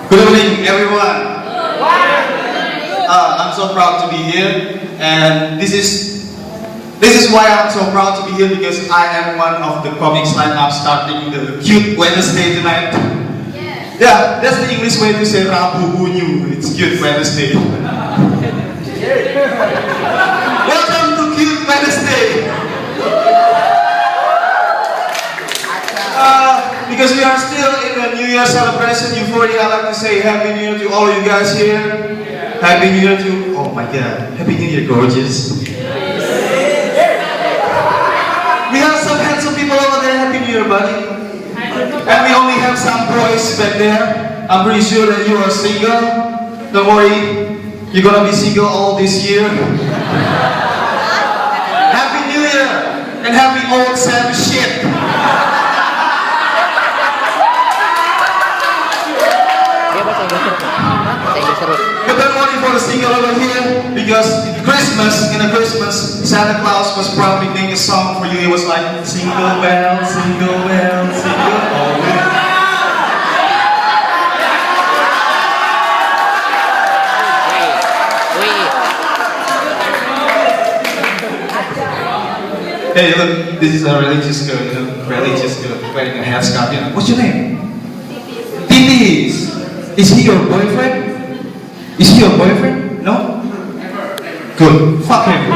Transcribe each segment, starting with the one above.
Good evening, everyone. I'm so proud to be here, and this is why I'm so proud to be here, because I am one of the comics lineup starting the Cute Wednesday tonight. Yeah, that's the English way to say Rabu Unyu. It's Cute Wednesday. Welcome to Cute Wednesday. Because we are still in the New Year celebration euphoria, I'd like to say Happy New Year to all you guys here. Happy New Year to, oh my god, Happy New Year, gorgeous. We have some handsome people over there. Happy New Year, buddy. And we only have some boys back there. I'm pretty sure that you are single. Don't worry, you're gonna be single all this year. Happy New Year and happy old Sam shit. But don't worry for the single over here, because in Christmas, Santa Claus was probably making a song for you. It was like, single bell, single bell, single bell. Hey, look, this is a religious girl, religious girl wearing a headscarf. What's your name? Titi. Is he your boyfriend? Is he your boyfriend? No? Good. Fuck him.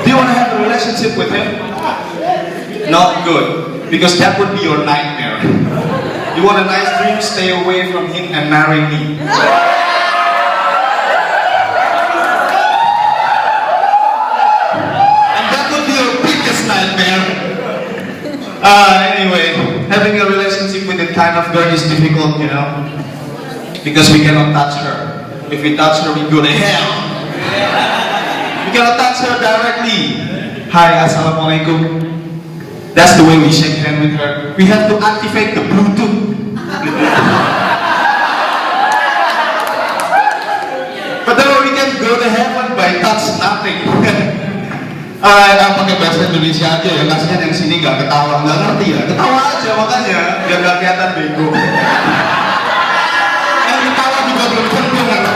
Do you want to have a relationship with him? Not good. Because that would be your nightmare. You want a nice dream? Stay away from him and marry me. And that would be your biggest nightmare. Anyway, having a relationship with that kind of girl is difficult, because we cannot touch her. If we touch her, we go to hell. We cannot touch her directly. Hi, assalamualaikum. That's the way we shake hands with her. We have to activate the Bluetooth. But then we can go to heaven by touch nothing. Pakai bahasa Indonesia aja ya, kasihan yang sini nggak ketawa, nggak ngerti ya, ketawa aja makanya, biar nggak kelihatan bego. Yang ketawa juga belum tentu ngerti.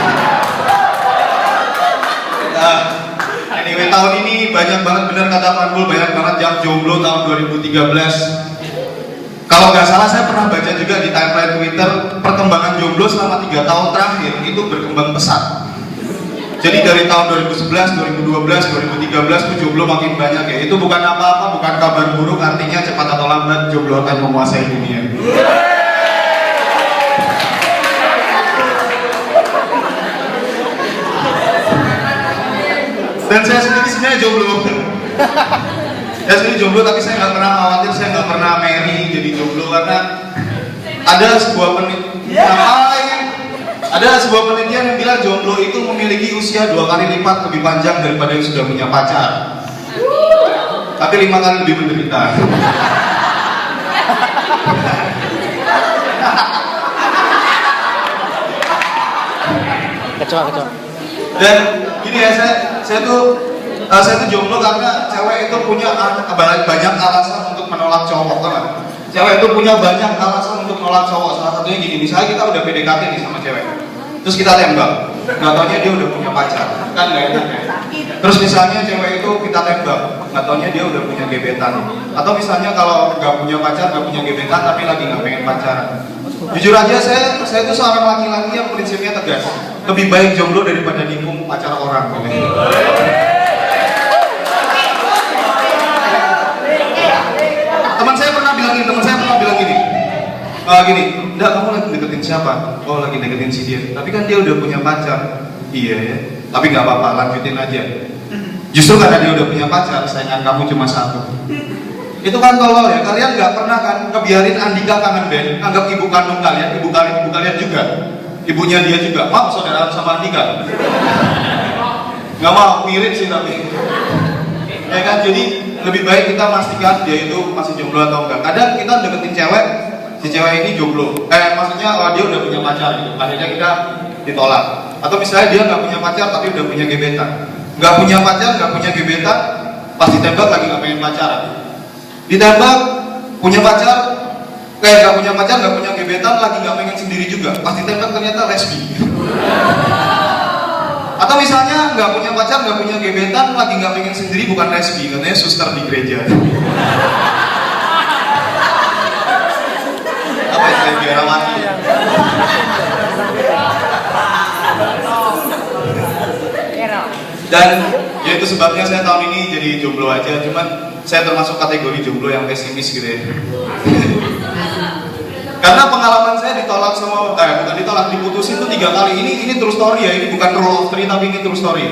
Anyway, tahun ini banyak banget, bener kata Panbul, banyak banget yang jomblo tahun 2013. Kalau nggak salah saya pernah baca juga di timeline Twitter, perkembangan jomblo selama 3 tahun terakhir itu berkembang pesat. Jadi dari tahun 2011, 2012, 2013 itu jomblo makin banyak ya. Itu bukan apa-apa, bukan kabar buruk, artinya cepat atau lambat jomblo akan menguasai dunia. Dan saya sendiri sebenarnya jomblo. Saya sendiri jomblo, tapi saya nggak pernah khawatir, saya nggak pernah marry jadi jomblo, karena ada sebuah penelitian yang bilang jomblo itu memiliki usia 2 kali lipat lebih panjang daripada yang sudah punya pacar. Tapi 5 kali lebih menderita. Kecoa. Dan gini ya, saya tuh jomblo karena cewek itu punya banyak alasan untuk menolak cowok, kan? Cewek itu punya banyak alasan untuk menolak cowok. Salah satunya gini, misalnya kita udah PDKT nih sama cewek, terus kita tembak, nggak taunya dia udah punya pacar, kan nggak enak ya. Terus misalnya cewek itu kita tembak, nggak taunya dia udah punya gebetan. Atau misalnya kalau nggak punya pacar, nggak punya gebetan, tapi lagi nggak pengen pacaran. Jujur aja, saya tuh seorang laki-laki yang prinsipnya tegas. Lebih baik jomblo daripada nikung pacar orang. Teman saya pernah bilang gini, enggak, kamu lagi deketin siapa? Oh, lagi deketin si dia. Tapi kan dia udah punya pacar. Iya ya, tapi nggak apa-apa, lanjutin aja. Justru karena dia udah punya pacar, saingan kamu cuma satu. Itu kan tolol ya, kalian nggak pernah kan ngebiarin Andika kangen band, anggap ibu kandung kalian, ibu kalian juga, ibunya dia juga, mau saudaraan sama Andika? Nggak mau, mirip sih tapi. Ya kan, jadi lebih baik kita pastikan dia itu masih jomblo atau enggak. Kadang kita deketin cewek, si cewek ini jomblo, maksudnya dia udah punya pacar gitu, akhirnya kita ditolak. Atau misalnya dia nggak punya pacar tapi udah punya gebetan, nggak punya pacar, nggak punya gebetan, pas ditembak lagi nggak pengen pacaran. Ditembak punya pacar, kayak gak punya pacar, gak punya gebetan, lagi gak pengen sendiri juga, pas ditembak ternyata lesbi. Atau misalnya gak punya pacar, gak punya gebetan, lagi gak pengen sendiri, bukan lesbi, katanya suster di gereja. Apa ya, biara mati. Dan ya itu sebabnya saya tahun ini jadi jomblo aja, cuman saya termasuk kategori jomblo yang pesimis gitu ya. Karena pengalaman saya ditolak sama, bukan ditolak, diputusin tuh 3 kali. Ini true story ya, ini bukan rule of 3 tapi ini true story.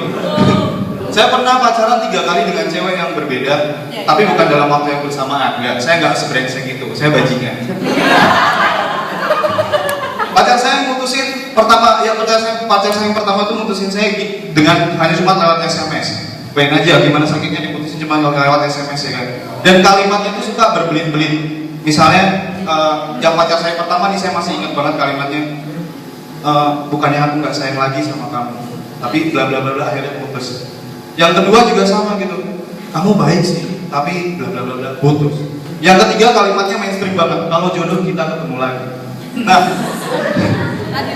Saya pernah pacaran 3 kali dengan cewek yang berbeda, tapi bukan dalam waktu yang bersamaan. Enggak, saya nggak sebrengsek itu, saya bajingan. Pacar saya mutusin pertama, ya pacar saya yang pertama tuh mutusin saya dengan hanya cuma lewat SMS. Bayangin aja gimana sakitnya diputusin cuma lewat SMS ya kan. Dan kalimatnya tuh suka berbelit-belit. Misalnya yang pacar saya pertama nih, saya masih ingat banget kalimatnya. Bukannya aku nggak sayang lagi sama kamu, tapi bla bla bla, akhirnya putus. Yang kedua juga sama gitu. Kamu baik sih, tapi bla bla bla, putus. Yang ketiga kalimatnya mainstream banget. Kalau jodoh kita ketemu lagi. Nah,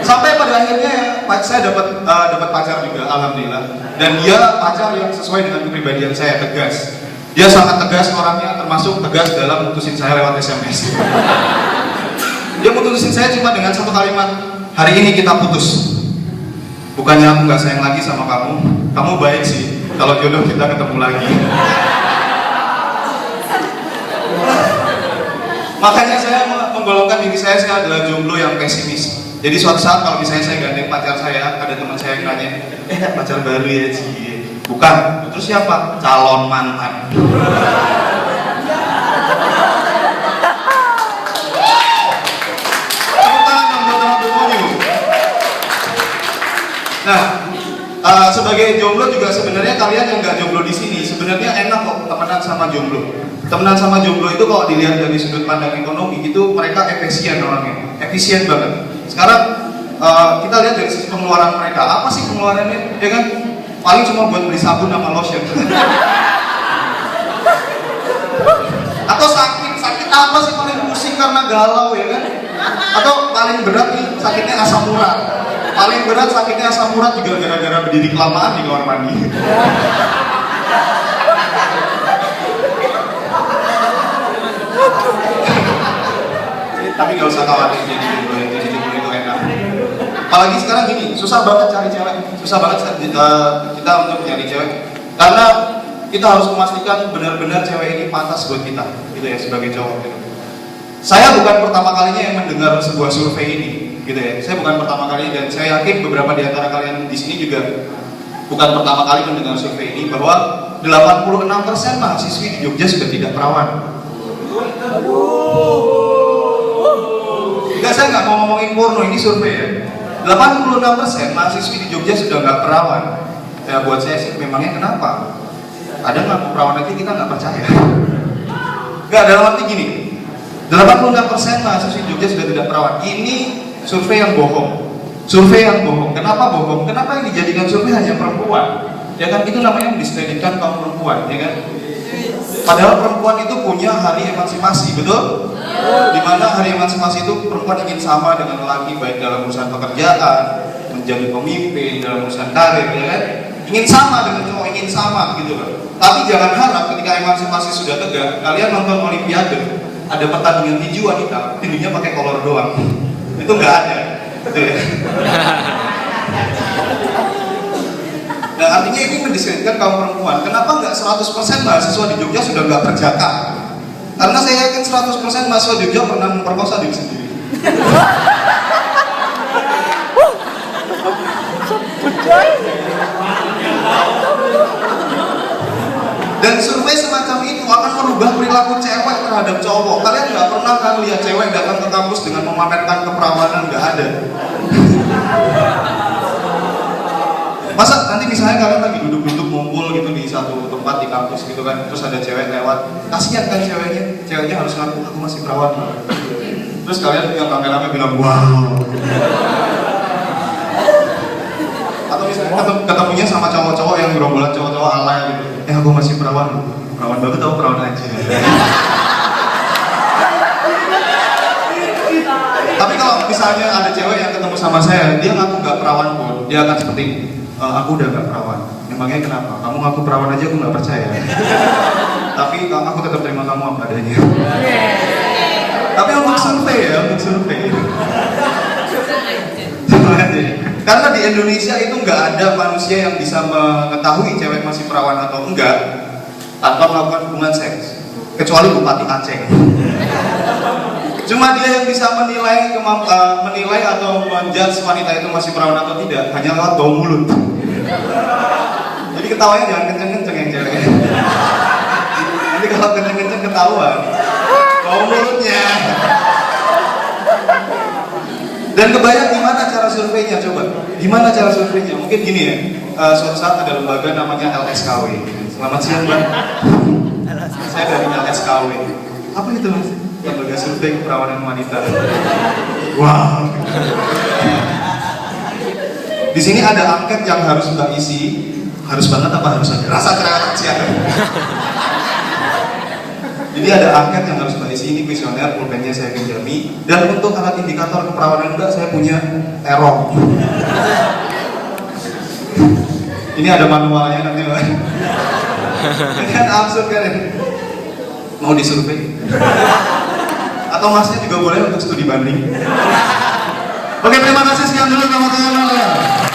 sampai pada akhirnya saya dapat pacar juga, alhamdulillah. Dan dia pacar yang sesuai dengan kepribadian saya, tegas. Dia sangat tegas orangnya, termasuk tegas dalam mutusin saya lewat SMS. Dia mutusin saya cuma dengan satu kalimat, hari ini kita putus. Bukannya aku nggak sayang lagi sama kamu, kamu baik sih. Kalau jodoh kita ketemu lagi. Makanya saya menggolongkan diri saya adalah jomblo yang pesimis. Jadi suatu saat kalau misalnya saya gandeng pacar saya, ada teman saya yang nanya, pacar baru ya Ci? Bukan, terus siapa? Calon mantan. Nah, sebagai jomblo juga sebenarnya kalian yang nggak jomblo di sini sebenarnya enak kok temenan sama jomblo. Temenan sama jomblo itu kalau dilihat dari sudut pandang ekonomi itu mereka efisien orangnya, efisien banget. Sekarang kita lihat dari sisi pengeluaran mereka, apa sih pengeluarannya? Ya kan, paling cuma buat beli sabun sama lotion. Atau sakit apa sih paling pusing karena galau ya kan? Atau paling berat nih sakitnya asam urat. Paling berat sakitnya asam urat juga gara-gara berdiri kelamaan di kamar mandi. Tapi nggak usah khawatir jadi jomblo itu enak. Apalagi sekarang gini, susah banget cari cewek, susah banget kita untuk nyari cewek. Karena kita harus memastikan benar-benar cewek ini pantas buat kita, gitu ya sebagai cowok. Gitu. Saya bukan pertama kalinya yang mendengar sebuah survei ini, gitu ya. Saya bukan pertama kali dan saya yakin beberapa di antara kalian di sini juga bukan pertama kali mendengar survei ini bahwa 86% mahasiswi di Jogja sudah tidak perawan. Enggak, saya nggak mau ngomongin porno, ini survei ya. 86% mahasiswi di Jogja sudah nggak perawan. Ya buat saya sih memangnya kenapa? Ada nggak mau perawan aja kita nggak percaya. Nggak, dalam arti gini, 86% mahasiswi di Jogja sudah tidak perawan. Ini survei yang bohong. Survei yang bohong. Kenapa bohong? Kenapa yang dijadikan survei hanya perempuan? Ya kan, itu namanya mendiskreditkan kaum perempuan, ya kan? Padahal perempuan itu punya hari emansipasi, betul? Dimana hari emansipasi itu perempuan ingin sama dengan lelaki, baik dalam urusan pekerjaan, menjadi pemimpin, dalam urusan karir, ya kan? Ingin sama dengan cowok, ingin sama gitu kan. Tapi jangan harap ketika emansipasi sudah tegak, kalian nonton olimpiade, ada pertandingan tinju wanita, tinjunya pakai kolor doang. Itu nggak ada. Gitu ya. Nah, artinya ini mendiskreditkan kaum perempuan. Kenapa nggak 100% mahasiswa di Jogja sudah nggak berjaka? Karena saya yakin 100% mahasiswa di Jogja pernah memperkosa diri sendiri. Dan survei semacam itu akan merubah perilaku cewek terhadap cowok. Kalian nggak pernah kan lihat cewek datang ke kampus dengan memamerkan keperawanan, nggak ada. Masa nanti misalnya kalian lagi duduk-duduk ngumpul gitu di satu tempat di kampus gitu kan, terus ada cewek lewat, kasihan kan ceweknya harus ngaku aku masih perawan. Terus kalian yang rame-rame bilang wow. Atau misalnya ketemunya sama cowok-cowok yang gerombolan cowok-cowok alay gitu, aku masih perawan banget tau, perawan aja. misalnya ada cewek yang ketemu sama saya, dia ngaku nggak perawan pun, dia akan seperti aku udah nggak perawan. Memangnya kenapa? Kamu ngaku perawan aja aku nggak percaya. Tapi aku tetap terima kamu apa adanya. Tapi untuk survei ya, untuk survei. Karena di Indonesia itu nggak ada manusia yang bisa mengetahui cewek masih perawan atau enggak tanpa melakukan hubungan seks, kecuali Bupati Aceh. Cuma dia yang bisa menilai atau menjudge wanita itu masih perawan atau tidak hanya lewat bau mulut. Jadi ketawanya jangan kenceng-kenceng yang cewek. Nanti kalau kenceng-kenceng ketahuan bau mulutnya. Dan kebayang gimana cara surveinya, coba? Gimana cara surveinya? Mungkin gini ya, suatu saat ada lembaga namanya LSKW. Selamat siang, Mbak. Saya dari LSKW. Apa itu, Mas? Lembaga survei keperawanan wanita. Wow. Di sini ada angket yang harus Mbak isi. Harus banget apa harus ada? Rasa cerewet siapa? Jadi ada angket yang harus Mbak isi, ini kuesioner, pulpennya saya pinjami. Dan untuk alat indikator keperawanan Mbak, saya punya error. Ini ada manualnya nanti Mbak. Ini kan absurd kan? Mau disurvei? Atau masnya juga boleh untuk studi banding. Oke, terima kasih, sekian dulu teman-teman.